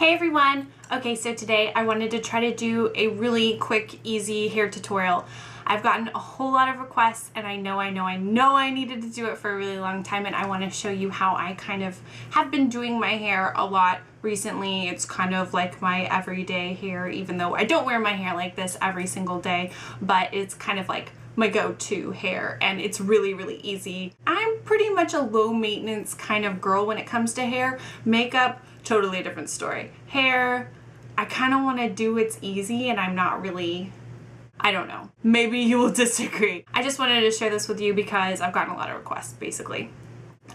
Hey everyone! Okay, so today I wanted to try to do a really quick, easy hair tutorial. I've gotten a whole lot of requests and I know I needed to do it for a really long time, and I want to show you how I kind of have been doing my hair a lot recently. It's kind of like my everyday hair, even though I don't wear my hair like this every single day, but it's kind of like my go-to hair and it's really, really easy. I'm pretty much a low maintenance kind of girl when it comes to hair. Makeup, totally a different story. Hair, I kind of want to do it's easy and I'm not really, I don't know. Maybe you will disagree. I just wanted to share this with you because I've gotten a lot of requests, basically.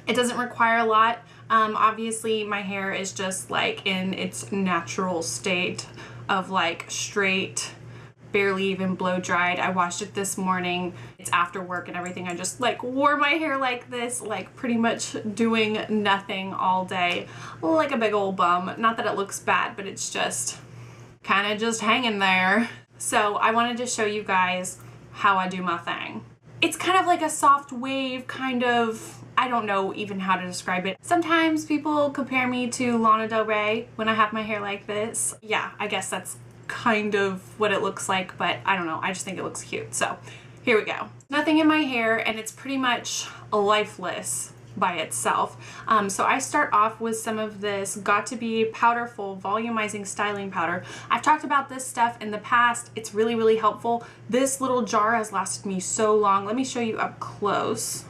It doesn't require a lot. Obviously my hair is just like in its natural state of like straight, barely even blow dried. I washed it this morning. It's after work and everything. I just like wore my hair like this, like pretty much doing nothing all day, like a big old bum. Not that it looks bad, but it's just kind of just hanging there. So I wanted to show you guys how I do my thing. It's kind of like a soft wave kind of, I don't know even how to describe it. Sometimes people compare me to Lana Del Rey when I have my hair like this. Yeah, I guess that's kind of what it looks like, but I don't know, I just think it looks cute. So here we go. Nothing in my hair and it's pretty much lifeless by itself. So I start off with some of this Got to Be Powderful Volumizing Styling Powder. I've talked about this stuff in the past. It's really, really helpful. This little jar has lasted me so long. Let me show you up close.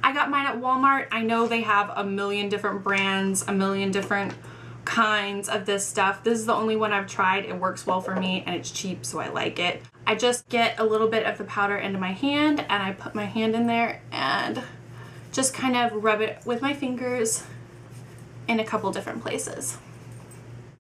I got mine at Walmart. I know they have a million different brands, a million different kinds of this stuff. This is the only one I've tried. It works well for me and it's cheap, so I like it. I just get a little bit of the powder into my hand and I put my hand in there and just kind of rub it with my fingers in a couple different places,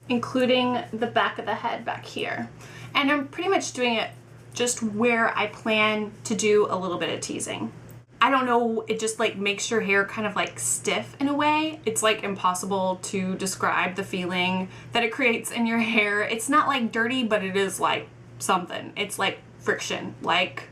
including the back of the head back here. And I'm pretty much doing it just where I plan to do a little bit of teasing. I don't know, it just like makes your hair kind of like stiff in a way. It's like impossible to describe the feeling that it creates in your hair. It's not like dirty, but it is like something. It's like friction, like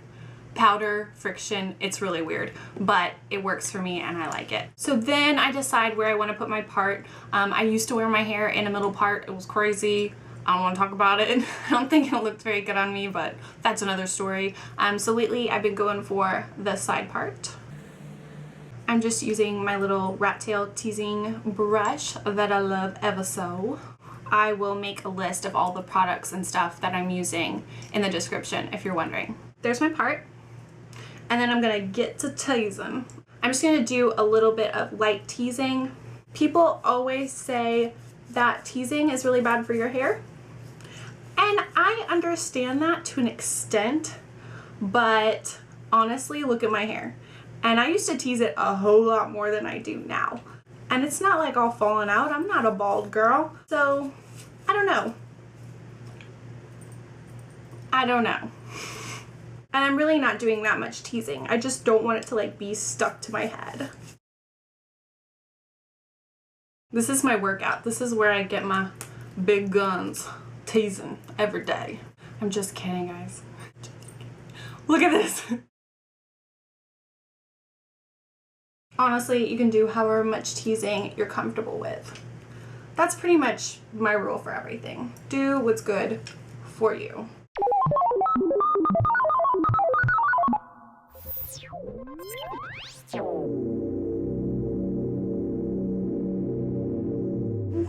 powder friction. It's really weird, but it works for me and I like it. So then I decide where I want to put my part. I used to wear my hair in a middle part. It was crazy. I don't want to talk about it. I don't think it looked very good on me, but that's another story. So lately I've been going for the side part. I'm just using my little rat tail teasing brush that I love ever so. I will make a list of all the products and stuff that I'm using in the description if you're wondering. There's my part. And then I'm gonna get to teasing. I'm just gonna do a little bit of light teasing. People always say that teasing is really bad for your hair. And I understand that to an extent, but honestly, look at my hair. And I used to tease it a whole lot more than I do now. And it's not like all falling out. I'm not a bald girl. So, I don't know. I don't know. And I'm really not doing that much teasing. I just don't want it to like be stuck to my head. This is my workout. This is where I get my big guns. Teasing every day. I'm just kidding, guys. Look at this. Honestly, you can do however much teasing you're comfortable with. That's pretty much my rule for everything. Do what's good for you.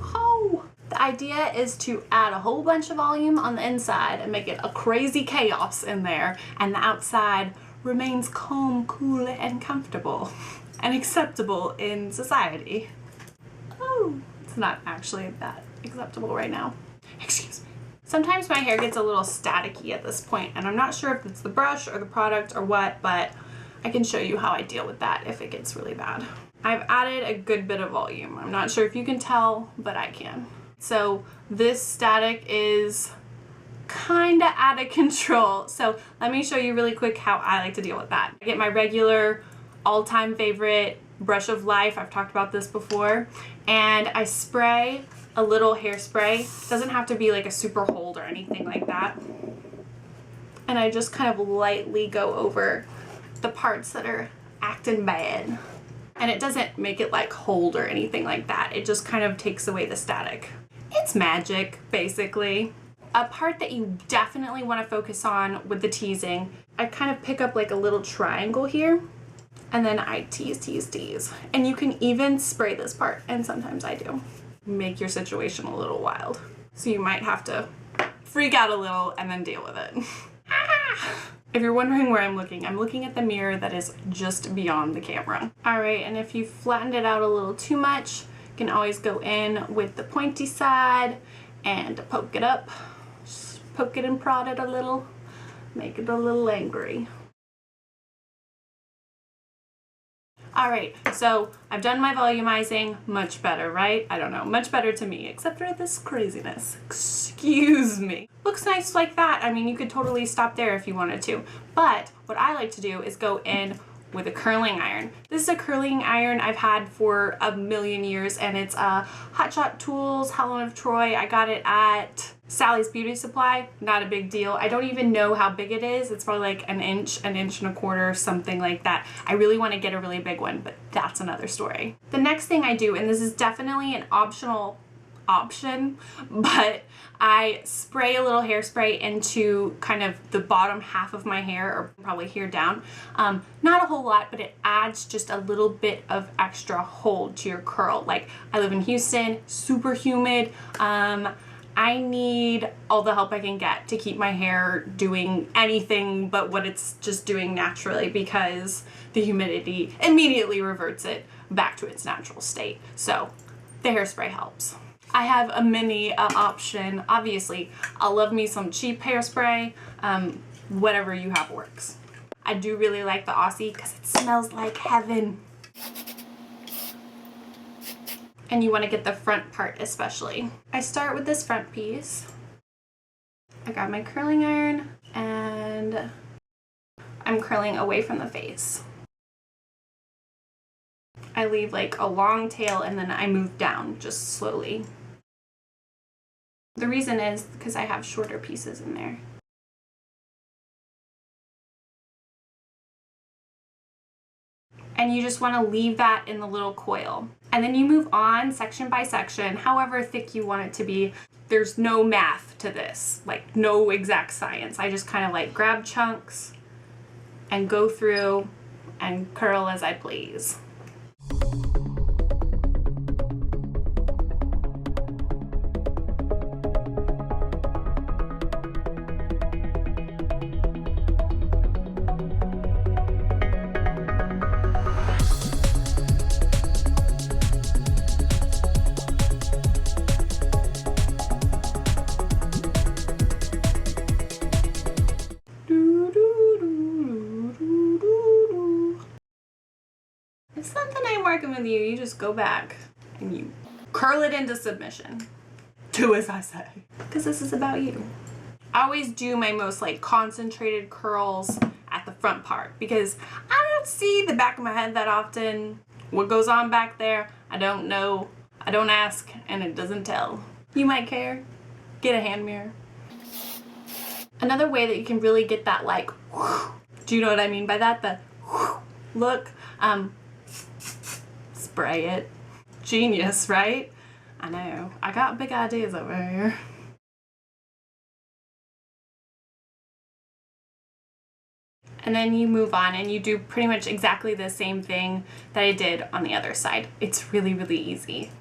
Whoa! The idea is to add a whole bunch of volume on the inside and make it a crazy chaos in there, and the outside remains calm, cool, and comfortable and acceptable in society. Oh, it's not actually that acceptable right now. Excuse me. Sometimes my hair gets a little staticky at this point, and I'm not sure if it's the brush or the product or what, but I can show you how I deal with that if it gets really bad. I've added a good bit of volume. I'm not sure if you can tell, but I can. So this static is kind of out of control. So let me show you really quick how I like to deal with that. I get my regular all-time favorite brush of life. I've talked about this before. And I spray a little hairspray. It doesn't have to be like a super hold or anything like that. And I just kind of lightly go over the parts that are acting bad. And it doesn't make it like hold or anything like that. It just kind of takes away the static. It's magic, basically. A part that you definitely want to focus on with the teasing, I kind of pick up like a little triangle here, and then I tease. And you can even spray this part, and sometimes I do. Make your situation a little wild. So you might have to freak out a little and then deal with it. If you're wondering where I'm looking at the mirror that is just beyond the camera. All right, and if you flattened it out a little too much, you can always go in with the pointy side and poke it up. Just poke it and prod it a little, make it a little angry. All right, so I've done my volumizing. Much better, right? I don't know, much better to me, except for this craziness. Excuse me. Looks nice like that. I mean, you could totally stop there if you wanted to. But what I like to do is go in with a curling iron. This is a curling iron I've had for a million years, and it's Hot Shot Tools, Helen of Troy. I got it at Sally's Beauty Supply. Not a big deal. I don't even know how big it is. It's probably like an inch and a quarter, something like that. I really want to get a really big one, but that's another story. The next thing I do, and this is definitely an optional option, but I spray a little hairspray into kind of the bottom half of my hair, or probably here down. Not a whole lot, but it adds just a little bit of extra hold to your curl. Like, I live in Houston, super humid. I need all the help I can get to keep my hair doing anything but what it's just doing naturally, because the humidity immediately reverts it back to its natural state. So the hairspray helps. I have a mini option. Obviously, I love me some cheap hairspray. Whatever you have works. I do really like the Aussie because it smells like heaven. And you want to get the front part especially. I start with this front piece. I got my curling iron and I'm curling away from the face. I leave like a long tail and then I move down just slowly. The reason is because I have shorter pieces in there. And you just want to leave that in the little coil. And then you move on section by section, however thick you want it to be. There's no math to this, like no exact science. I just kind of like grab chunks and go through and curl as I please. If something ain't working with you, you just go back and you curl it into submission. Do as I say. Because this is about you. I always do my most like concentrated curls at the front part because I don't see the back of my head that often. What goes on back there, I don't know. I don't ask and it doesn't tell. You might care. Get a hand mirror. Another way that you can really get that like, whoosh, do you know what I mean by that? The whoosh look. Spray it. Genius, right? I know. I got big ideas over here. And then you move on and you do pretty much exactly the same thing that I did on the other side. It's really, really easy.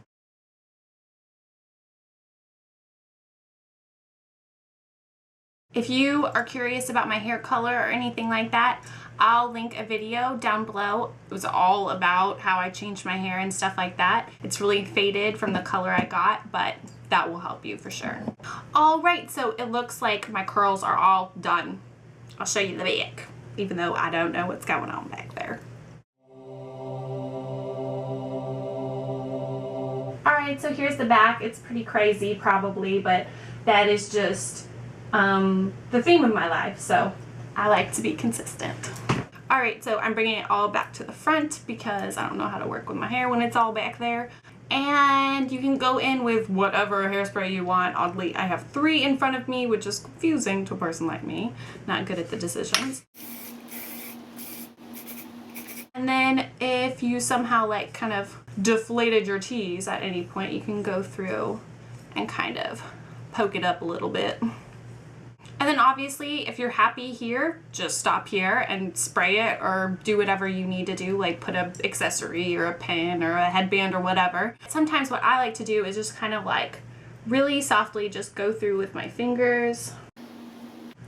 If you are curious about my hair color or anything like that, I'll link a video down below. It was all about how I changed my hair and stuff like that. It's really faded from the color I got, but that will help you for sure. All right, so it looks like my curls are all done. I'll show you the back, even though I don't know what's going on back there. All right, so here's the back. It's pretty crazy probably, but that is just the theme of my life, so I like to be consistent. All right, so I'm bringing it all back to the front because I don't know how to work with my hair when it's all back there. And you can go in with whatever hairspray you want. Oddly, I have 3 in front of me, which is confusing to a person like me, not good at the decisions. And then if you somehow like kind of deflated your tease at any point, you can go through and kind of poke it up a little bit. And then obviously if you're happy here, just stop here and spray it or do whatever you need to do, like put an accessory or a pin or a headband or whatever. Sometimes what I like to do is just kind of like really softly just go through with my fingers.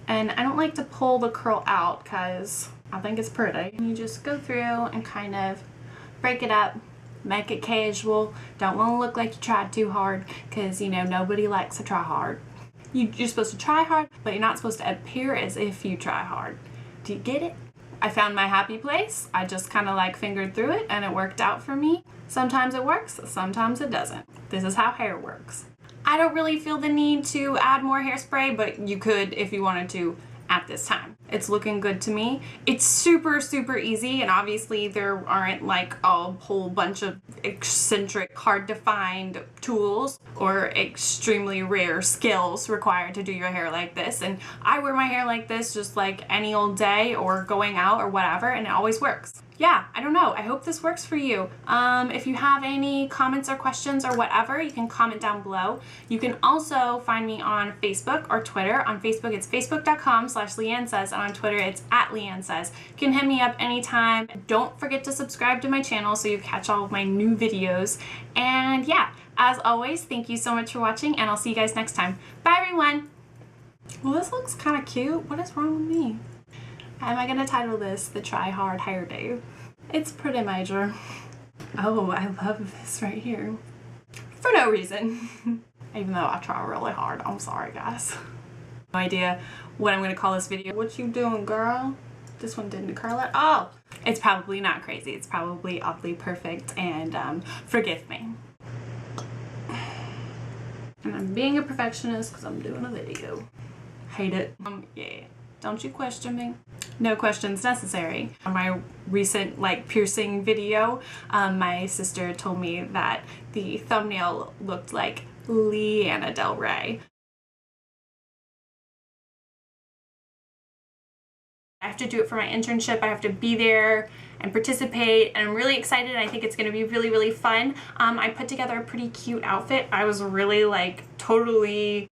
And I don't like to pull the curl out because I think it's pretty. You just go through and kind of break it up, make it casual. Don't want to look like you tried too hard because, you know, nobody likes to try hard. You're supposed to try hard, but you're not supposed to appear as if you try hard. Do you get it? I found my happy place. I just kind of like fingered through it and it worked out for me. Sometimes it works, sometimes it doesn't. This is how hair works. I don't really feel the need to add more hairspray, but you could if you wanted to at this time. It's looking good to me. It's super, super easy, and obviously there aren't like a whole bunch of eccentric, hard to find tools or extremely rare skills required to do your hair like this. And I wear my hair like this just like any old day or going out or whatever, and it always works. Yeah, I don't know. I hope this works for you. If you have any comments or questions or whatever, you can comment down below. You can also find me on Facebook or Twitter. On Facebook, it's facebook.com/LeighAnnSays, and on Twitter, it's @LeighAnnSays. You can hit me up anytime. Don't forget to subscribe to my channel so you catch all of my new videos. And yeah, as always, thank you so much for watching, and I'll see you guys next time. Bye, everyone. Well, this looks kind of cute. What is wrong with me? Am I gonna title this the Try Hard Hair Day? It's pretty major. Oh, I love this right here. For no reason. Even though I try really hard. I'm sorry, guys. No idea what I'm gonna call this video. What you doing, girl? This one didn't curl it. Oh! It's probably not crazy. It's probably oddly perfect, and forgive me. And I'm being a perfectionist because I'm doing a video. Hate it. Yeah. Don't you question me? No questions necessary. On my recent like piercing video, my sister told me that the thumbnail looked like Leigh Del Rey. I have to do it for my internship. I have to be there and participate, and I'm really excited. I think it's gonna be really, really fun. I put together a pretty cute outfit. I was really like totally